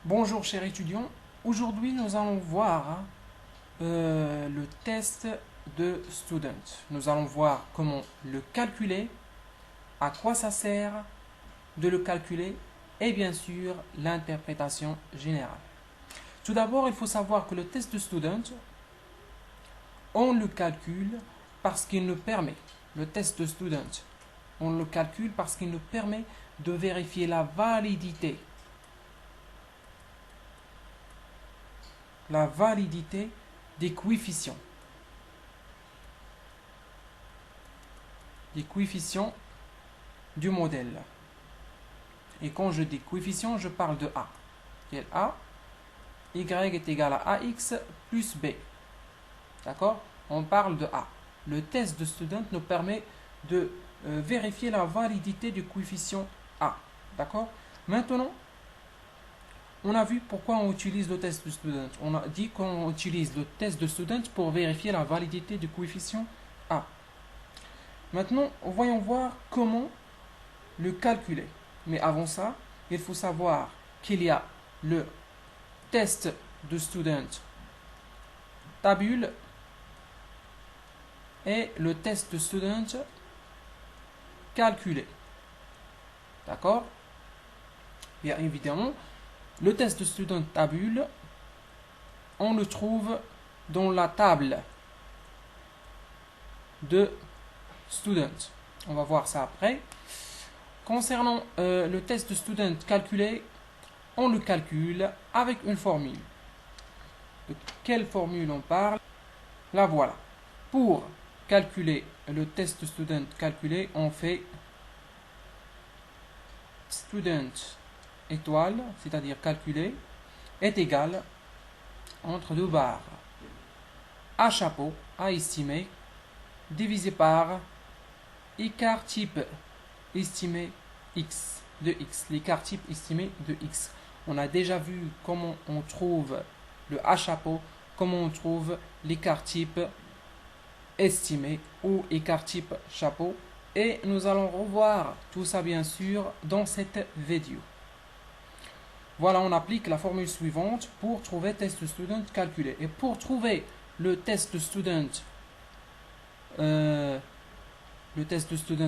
Bonjour chers étudiants, aujourd'hui nous allons voir le test de student. Nous allons voir comment le calculer, à quoi ça sert de le calculer et bien sûr l'interprétation générale. Tout d'abord, il faut savoir que le test de student, on le calcule parce qu'il nous permet, le test de student, on le calcule parce qu'il nous permet de vérifier la validité des coefficients. Des coefficients du modèle. Et quand je dis coefficient, je parle de A. Quel A? Y est égal à AX plus B. D'accord? On parle de A. Le test de student nous permet de vérifier la validité du coefficient A. D'accord? Maintenant, on a vu pourquoi on utilise le test de student. On a dit qu'on utilise le test de student pour vérifier la validité du coefficient A. Maintenant, voyons voir comment le calculer. Mais avant ça, il faut savoir qu'il y a le test de student tabule et le test de student calculé. D'accord? Bien évidemment, le test de student tabule, on le trouve dans la table de student. On va voir ça après. Concernant le test de student calculé, on le calcule avec une formule. De quelle formule on parle? La voilà. Pour calculer le test de student calculé, on fait student étoile, c'est-à-dire calculé, est égal entre deux barres A chapeau, A estimé, divisé par écart type estimé x de x, l'écart type estimé de x. On a déjà vu comment on trouve le A chapeau, comment on trouve l'écart type estimé ou écart type chapeau, et nous allons revoir tout ça bien sûr dans cette vidéo. Voilà, on applique la formule suivante pour trouver test de student calculé. Et pour trouver le test de student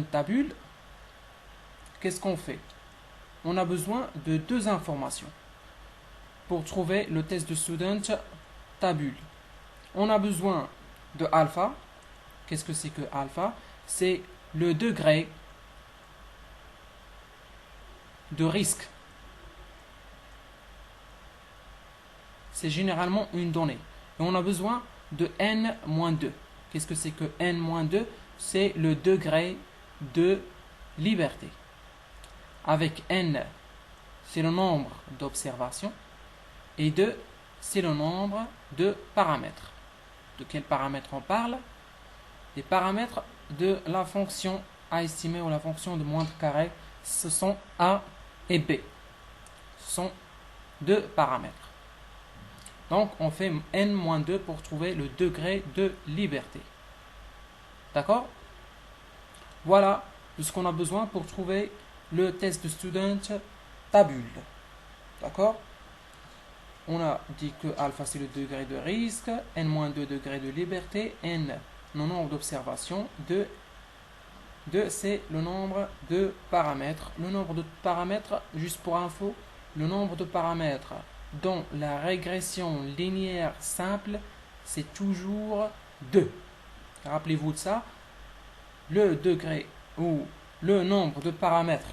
tabule, qu'est-ce qu'on fait? On a besoin de deux informations pour trouver le test de student tabule. On a besoin de alpha. Qu'est-ce que c'est que alpha? C'est le degré de risque. C'est généralement une donnée. Et on a besoin de n-2. Qu'est-ce que c'est que n-2? C'est le degré de liberté. Avec n, c'est le nombre d'observations. Et 2, c'est le nombre de paramètres. De quels paramètres on parle? Des paramètres de la fonction a estimée ou la fonction de moindre carré. Ce sont A et B. Ce sont deux paramètres. Donc, on fait n-2 pour trouver le degré de liberté. D'accord? Voilà ce qu'on a besoin pour trouver le test de student tabule. D'accord? On a dit que alpha c'est le degré de risque, n-2 degré de liberté, n le nombre d'observations, 2 c'est le nombre de paramètres. Le nombre de paramètres, juste pour info, le nombre de paramètres dans la régression linéaire simple, c'est toujours 2. Rappelez-vous de ça. Le degré ou le nombre de paramètres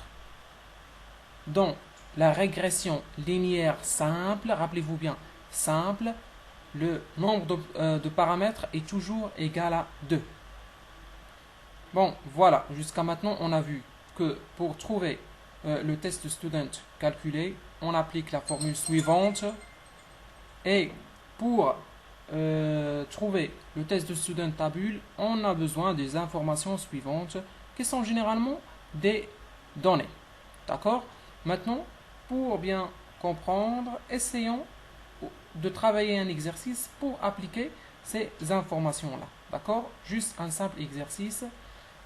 dans la régression linéaire simple, rappelez-vous bien, simple, le nombre de paramètres est toujours égal à 2. Bon, voilà, jusqu'à maintenant, on a vu que pour trouver le test de student calculé, on applique la formule suivante. Et pour trouver le test de student tabule, on a besoin des informations suivantes qui sont généralement des données. D'accord? Maintenant, pour bien comprendre, essayons de travailler un exercice pour appliquer ces informations-là. D'accord? Juste un simple exercice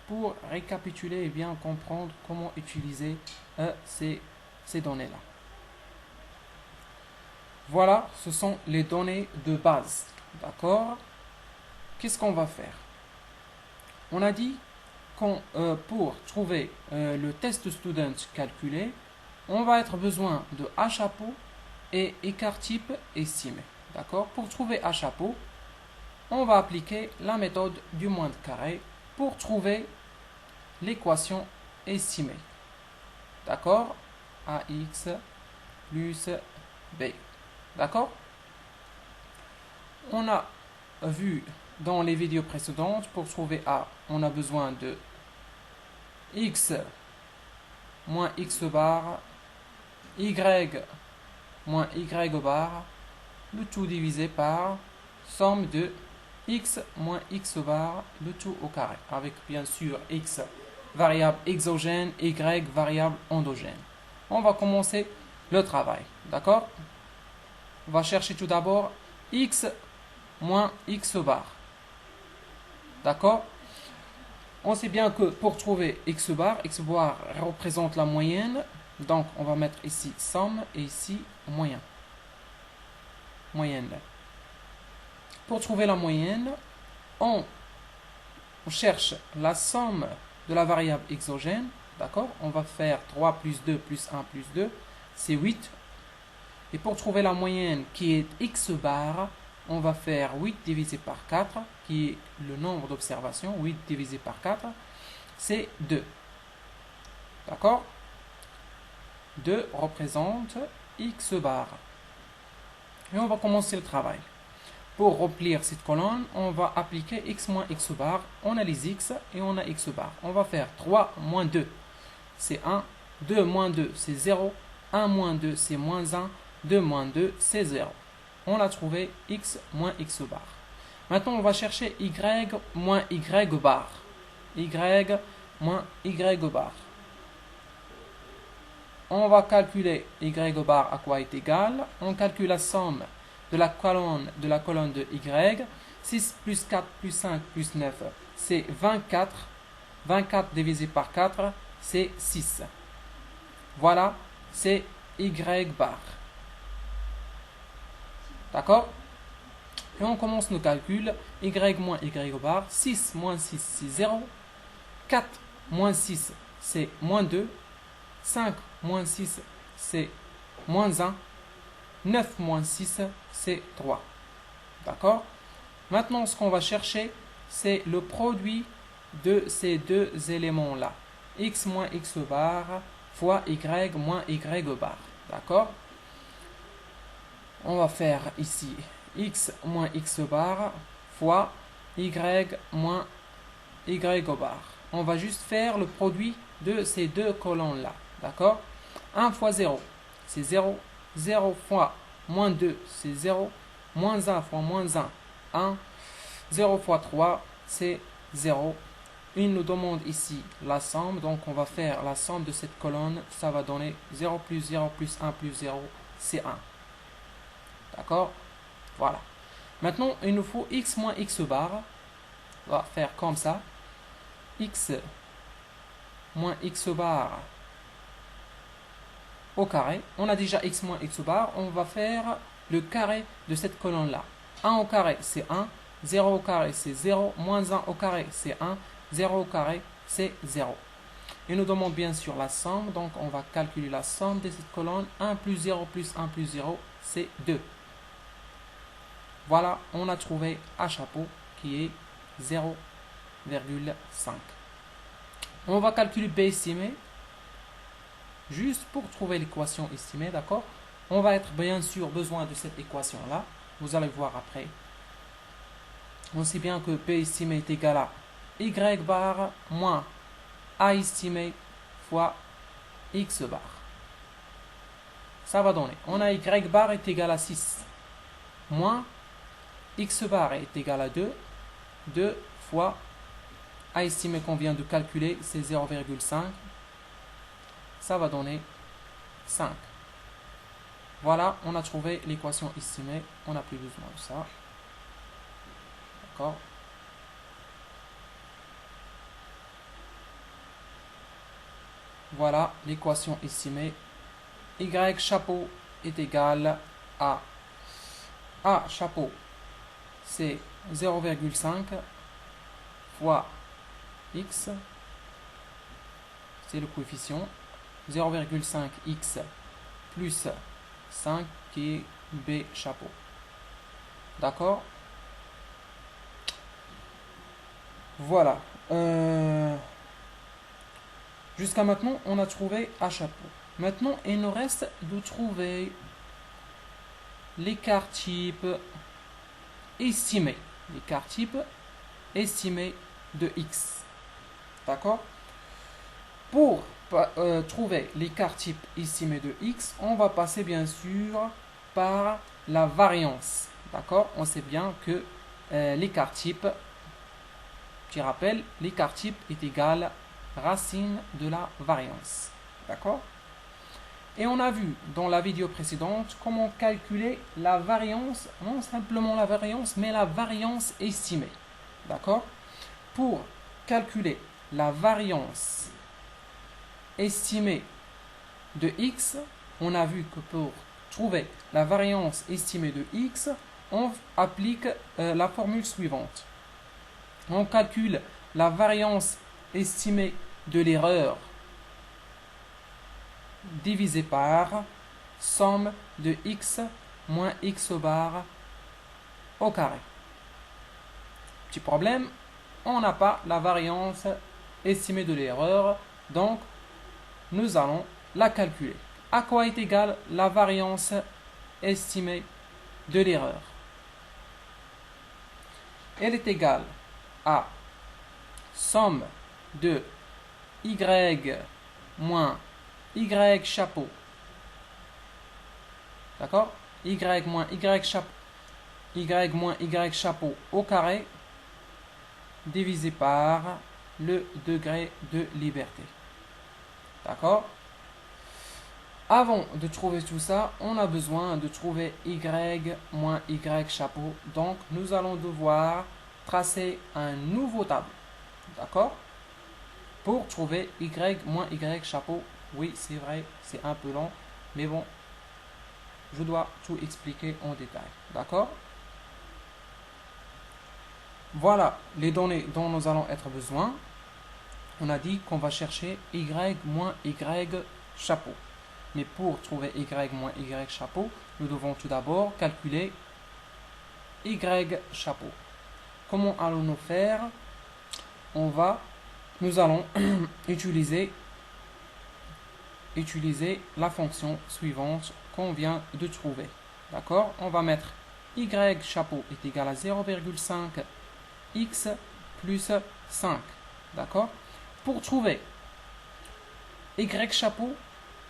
pour récapituler et bien comprendre comment utiliser ces données-là. Voilà, ce sont les données de base. D'accord? Qu'est-ce qu'on va faire? On a dit qu'on pour trouver le test student calculé, on va être besoin de A chapeau et écart type estimé. D'accord? Pour trouver A chapeau, on va appliquer la méthode du moins de carré pour trouver l'équation estimée. D'accord? AX plus B. D'accord? On a vu dans les vidéos précédentes, pour trouver A, on a besoin de X moins X bar, Y moins Y bar, le tout divisé par somme de X moins X bar, le tout au carré, avec bien sûr X variable exogène, Y variable endogène. On va commencer le travail, d'accord? On va chercher tout d'abord X moins X bar, d'accord? On sait bien que pour trouver X bar représente la moyenne, donc on va mettre ici somme et ici moyenne. Pour trouver la moyenne, on cherche la somme de la variable exogène, d'accord? On va faire 3 plus 2 plus 1 plus 2, c'est 8. Et pour trouver la moyenne qui est X bar, on va faire 8 divisé par 4, qui est le nombre d'observations. 8 divisé par 4, c'est 2. D'accord? 2 représente X bar. Et on va commencer le travail. Pour remplir cette colonne, on va appliquer X moins X bar. On a les X et on a X bar. On va faire 3 moins 2, c'est 1. 2 moins 2, c'est 0. 1 moins 2, c'est moins 1. 2 moins 2, c'est 0. On a trouvé X moins X bar. Maintenant, on va chercher Y moins Y bar. Y moins Y bar. On va calculer Y bar à quoi est égal. On calcule la somme de la colonne de Y. 6 plus 4 plus 5 plus 9, c'est 24. 24 divisé par 4, c'est 6. Voilà, c'est Y bar. D'accord? Et on commence nos calculs. Y moins Y bar. 6 moins 6, c'est 0. 4 moins 6, c'est moins 2. 5 moins 6, c'est moins 1. 9 moins 6, c'est 3. D'accord? Maintenant, ce qu'on va chercher, c'est le produit de ces deux éléments-là. X moins X bar fois Y moins Y bar. D'accord? On va faire ici X moins X bar fois Y moins Y bar. On va juste faire le produit de ces deux colonnes-là. D'accord? 1 fois 0, c'est 0. 0 fois moins 2, c'est 0. Moins 1 fois moins 1, 1. 0 fois 3, c'est 0. Il nous demande ici la somme. Donc on va faire la somme de cette colonne. Ça va donner 0 plus 0 plus 1 plus 0, c'est 1. D'accord? Voilà. Maintenant, il nous faut X moins X bar. On va faire comme ça. X moins X bar au carré. On a déjà X moins X bar. On va faire le carré de cette colonne-là. 1 au carré, c'est 1. 0 au carré, c'est 0. Moins 1 au carré, c'est 1. 0 au carré, c'est 0. Il nous demande bien sûr la somme. Donc, on va calculer la somme de cette colonne. 1 plus 0 plus 1 plus 0, c'est 2. Voilà, on a trouvé A chapeau qui est 0,5. On va calculer B estimé. Juste pour trouver l'équation estimée, d'accord? On va être bien sûr besoin de cette équation-là. Vous allez voir après. On sait bien que B estimé est égal à Y bar moins A estimé fois X bar. Ça va donner. On a Y bar est égal à 6 moins X bar est égal à 2. 2 fois A estimé qu'on vient de calculer, c'est 0,5. Ça va donner 5. Voilà, on a trouvé l'équation estimée. On n'a plus besoin de ça. D'accord? Voilà l'équation estimée. Y chapeau est égal à A chapeau, c'est 0,5 fois x, c'est le coefficient, 0,5x plus 5 qui est B chapeau. D'accord? Voilà. Jusqu'à maintenant, on a trouvé A chapeau. Maintenant, il nous reste de trouver l'écart type estimé. L'écart type estimé de x. D'accord? Pour trouver l'écart type estimé de x, on va passer bien sûr par la variance. D'accord? On sait bien que l'écart type, petit rappel, l'écart type est égal à racine de la variance. D'accord? Et on a vu dans la vidéo précédente comment calculer la variance, non simplement la variance, mais la variance estimée. D'accord? Pour calculer la variance estimée de x, on a vu que pour trouver la variance estimée de x, on applique la formule suivante. On calcule la variance estimée de l'erreur divisé par somme de x moins x bar au carré. Petit problème, on n'a pas la variance estimée de l'erreur, donc nous allons la calculer. À quoi est égale la variance estimée de l'erreur? Elle est égale à somme de y moins y chapeau, d'accord, y moins y chapeau au carré divisé par le degré de liberté. D'accord? Avant de trouver tout ça, on a besoin de trouver y moins y chapeau. Donc, nous allons devoir tracer un nouveau tableau. D'accord? Pour trouver y moins y chapeau. Oui, c'est vrai, c'est un peu long, mais bon, je dois tout expliquer en détail. D'accord? Voilà les données dont nous allons être besoin. On a dit qu'on va chercher y moins y chapeau. Mais pour trouver y moins y chapeau, nous devons tout d'abord calculer y chapeau. Comment allons-nous faire? Nous allons utiliser la fonction suivante qu'on vient de trouver. D'accord? On va mettre y chapeau est égal à 0,5 x plus 5. D'accord? Pour trouver y chapeau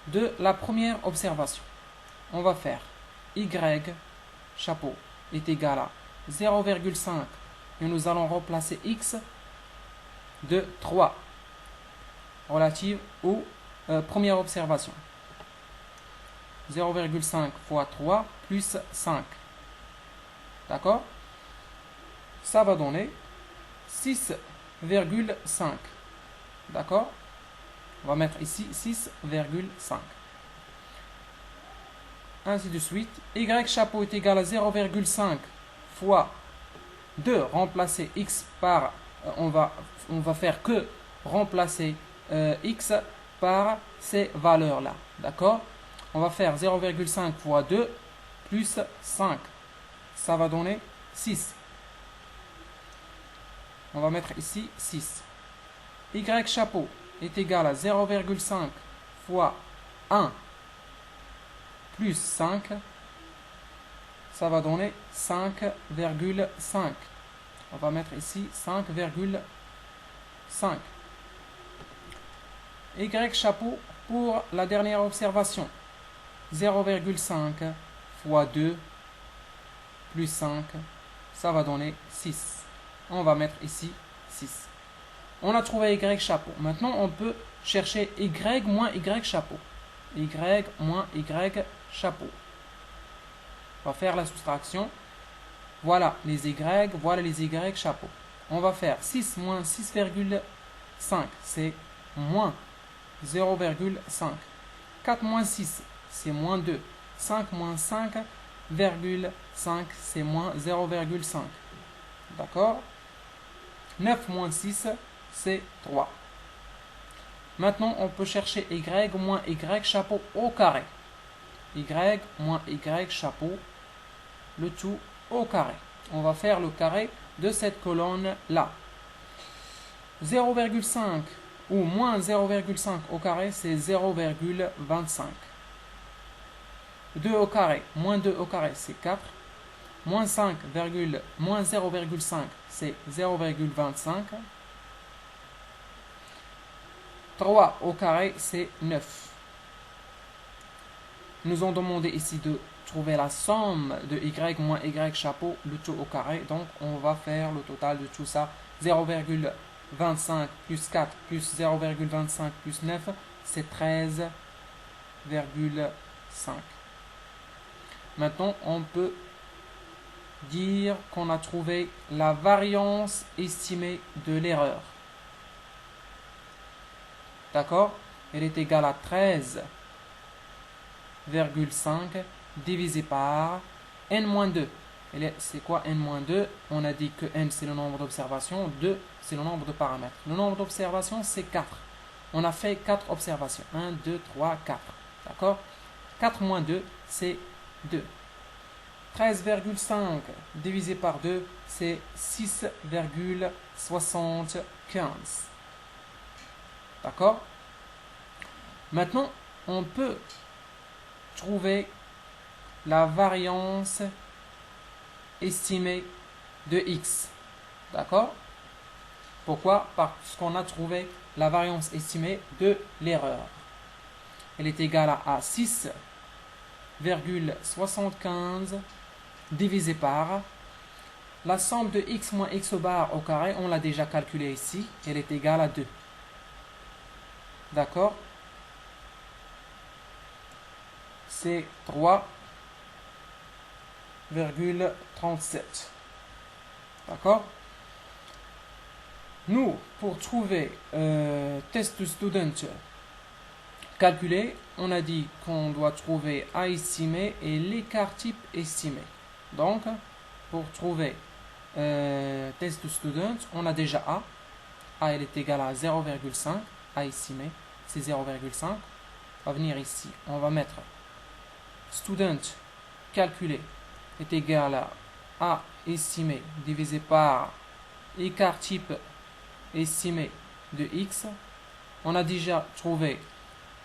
de la première observation, on va faire y chapeau est égal à 0,5 et nous allons remplacer x de 3 relative aux première observation. 0,5 fois 3 plus 5. D'accord? Ça va donner 6,5. D'accord? On va mettre ici 6,5. Ainsi de suite. Y chapeau est égal à 0,5 fois 2. Remplacer x par... on va faire que remplacer x par ces valeurs-là. D'accord? On va faire 0,5 fois 2 plus 5. Ça va donner 6. On va mettre ici 6. Y chapeau est égal à 0,5 fois 1 plus 5. Ça va donner 5,5. On va mettre ici 5,5. Y chapeau pour la dernière observation. 0,5 fois 2 plus 5. Ça va donner 6. On va mettre ici 6. On a trouvé Y chapeau. Maintenant, on peut chercher Y moins Y chapeau. Y moins Y chapeau. On va faire la soustraction. Voilà les Y, voilà les Y chapeau. On va faire 6 moins 6,5. C'est moins 0,5. 4 moins 6, c'est moins 2. 5 moins 5, 9,5 c'est moins 0,5. D'accord? 9 moins 6 c'est 3. Maintenant, on peut chercher y moins y chapeau au carré. Y moins y chapeau, le tout au carré. On va faire le carré de cette colonne-là. 0,5 ou moins 0,5 au carré, c'est 0,25. 2 au carré, moins 2 au carré, c'est 4. Moins 0,5, c'est 0,25. 3 au carré, c'est 9. Nous ont demandé ici de trouver la somme de y moins y chapeau, le tout au carré. Donc, on va faire le total de tout ça. 0,25 plus 4 plus 0,25 plus 9, c'est 13,5. Maintenant, on peut dire qu'on a trouvé la variance estimée de l'erreur. D'accord? Elle est égale à 13,5 divisé par n-2. C'est quoi n-2? On a dit que n c'est le nombre d'observations, 2 c'est le nombre de paramètres. Le nombre d'observations c'est 4. On a fait 4 observations. 1, 2, 3, 4. D'accord? 4 moins 2 c'est 2. 13,5 divisé par 2 c'est 6,75. D'accord? Maintenant, on peut trouver la variance estimée de x. D'accord? Pourquoi? Parce qu'on a trouvé la variance estimée de l'erreur. Elle est égale à 6,75 divisé par la somme de x moins x bar au carré. On l'a déjà calculé ici. Elle est égale à 2. D'accord? C'est 3,37. D'accord? Nous, pour trouver test student calculé, on a dit qu'on doit trouver A estimé et l'écart type estimé. Donc, pour trouver test student, on a déjà A. A, elle est égale à 0,5. A estimé, c'est 0,5. On va venir ici. On va mettre student calculé est égal à A estimé divisé par écart type estimé de x. On a déjà trouvé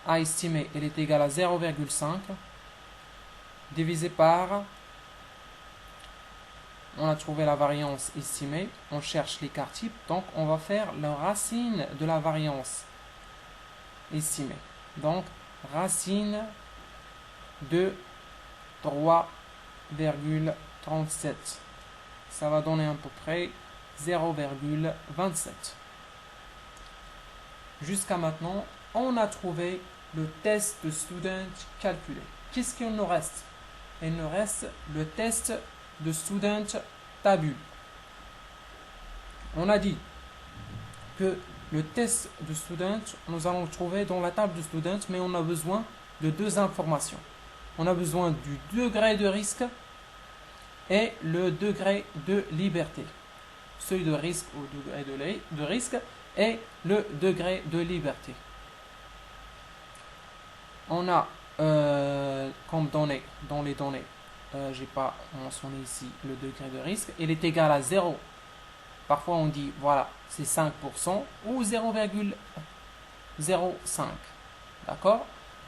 A estimé, elle est égale à 0,5 divisé par, on a trouvé la variance estimée, on cherche l'écart type, donc on va faire la racine de la variance estimée. Donc racine de 3,37. Ça va donner à peu près 0,27. Jusqu'à maintenant, on a trouvé le test de student calculé. Qu'est-ce qu'il nous reste? Il nous reste le test de student tabule. On a dit que le test de student, nous allons le trouver dans la table de student, mais on a besoin de deux informations. On a besoin du degré de risque et le degré de liberté. Seuil de risque ou degré de risque et le degré de liberté. On a comme données, dans les données, j'ai pas mentionné ici le degré de risque, il est égal à 0. Parfois on dit, voilà, c'est 5% ou 0,05. D'accord?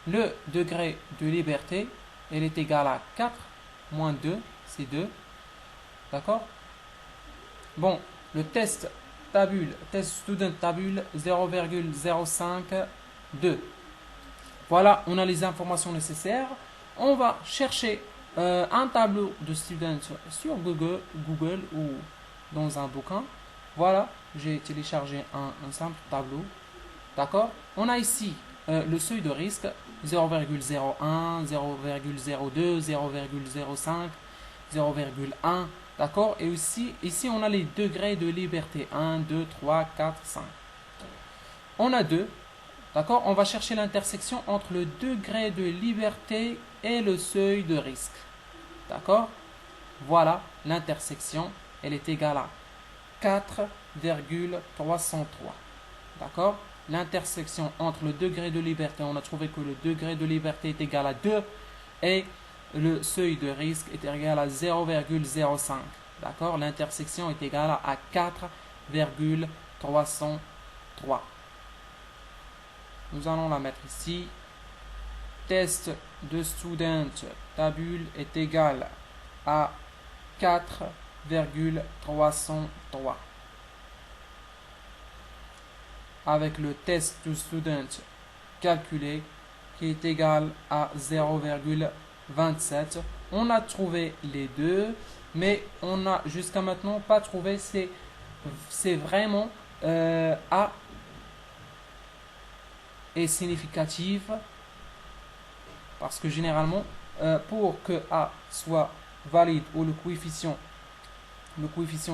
Le degré de liberté, il est égal à 4 moins 2, c'est 2. D'accord? Bon, le test tabule, test student tabule 0,052. Voilà, on a les informations nécessaires. On va chercher un tableau de student sur Google ou dans un bouquin. Voilà, j'ai téléchargé un simple tableau. D'accord? On a ici le seuil de risque 0,01, 0,02, 0,05, 0,1. D'accord? Et aussi, ici, on a les degrés de liberté. 1, 2, 3, 4, 5. On a 2. D'accord? On va chercher l'intersection entre le degré de liberté et le seuil de risque. D'accord? Voilà, l'intersection, elle est égale à 4,303. D'accord? L'intersection entre le degré de liberté, on a trouvé que le degré de liberté est égal à 2 et le seuil de risque est égal à 0,05. D'accord? L'intersection est égale à 4,303. Nous allons la mettre ici. Test de student tabule est égal à 4,303. Avec le test de student calculé qui est égal à 0,27. On a trouvé les deux, mais on n'a jusqu'à maintenant pas trouvé c'est vraiment A est significatif, parce que généralement pour que A soit valide ou le coefficient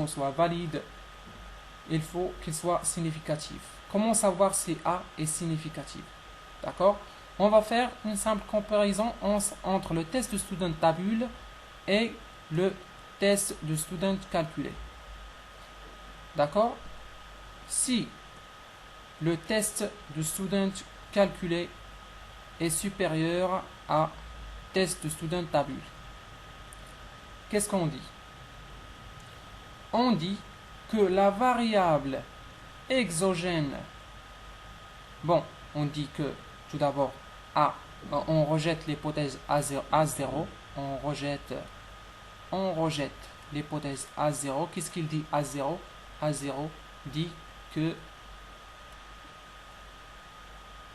soit valide, il faut qu'il soit significatif. Comment savoir si A est significatif? D'accord? On va faire une simple comparaison entre le test de student tabule et le test de student calculé. D'accord? Si le test de student calculé est supérieur à test de student tabule, qu'est-ce qu'on dit? On dit que la variable exogène, bon, on dit que tout d'abord on rejette l'hypothèse A0, on rejette l'hypothèse A0. Qu'est-ce qu'il dit A0? A0 dit que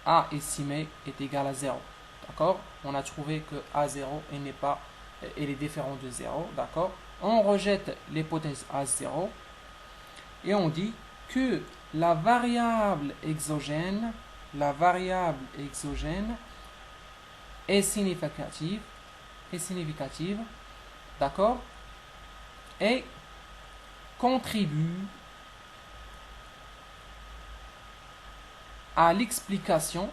A estimé est égal à 0. D'accord? On a trouvé que A0 est différent de 0. D'accord? On rejette l'hypothèse A0 et on dit que la variable exogène est significative, d'accord, et contribue à l'explication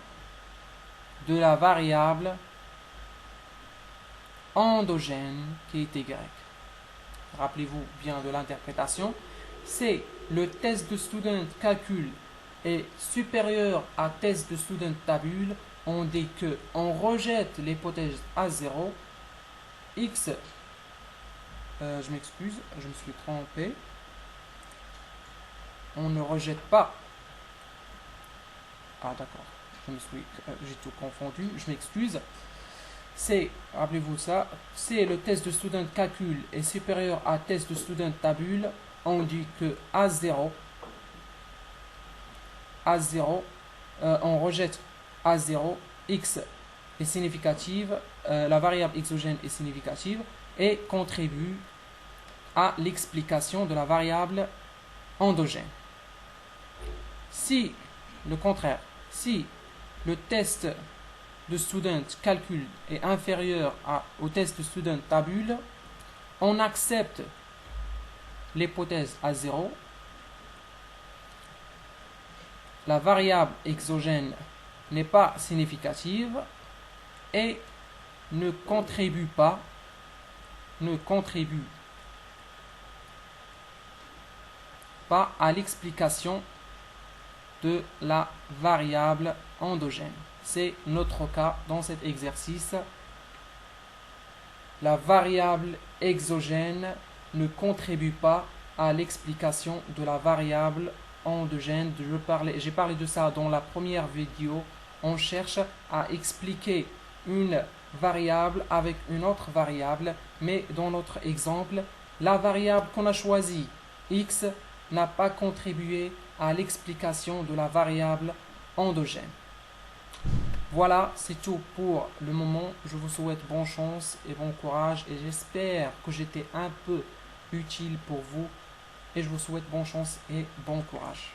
de la variable endogène qui est Y. Rappelez-vous bien de l'interprétation. C'est le test de student calcul est supérieur à test de student tabule. On dit que on rejette l'hypothèse A0. X, je m'excuse, je me suis trompé. On ne rejette pas. Ah d'accord, j'ai tout confondu, je m'excuse. Rappelez-vous ça, c'est le test de student calcul est supérieur à test de student tabule. On dit que A0, on rejette A0, X est significative, la variable exogène est significative et contribue à l'explication de la variable endogène. Si le contraire, si le test de student calcul est inférieur au test de student tabule, on accepte l'hypothèse A0, la variable exogène n'est pas significative et ne contribue pas à l'explication de la variable endogène. C'est notre cas dans cet exercice. La variable exogène ne contribue pas à l'explication de la variable endogène. J'ai parlé de ça dans la première vidéo. On cherche à expliquer une variable avec une autre variable, mais dans notre exemple, la variable qu'on a choisie, x, n'a pas contribué à l'explication de la variable endogène. Voilà, c'est tout pour le moment. Je vous souhaite bonne chance et bon courage et j'espère que j'étais un peu utile pour vous et je vous souhaite bonne chance et bon courage.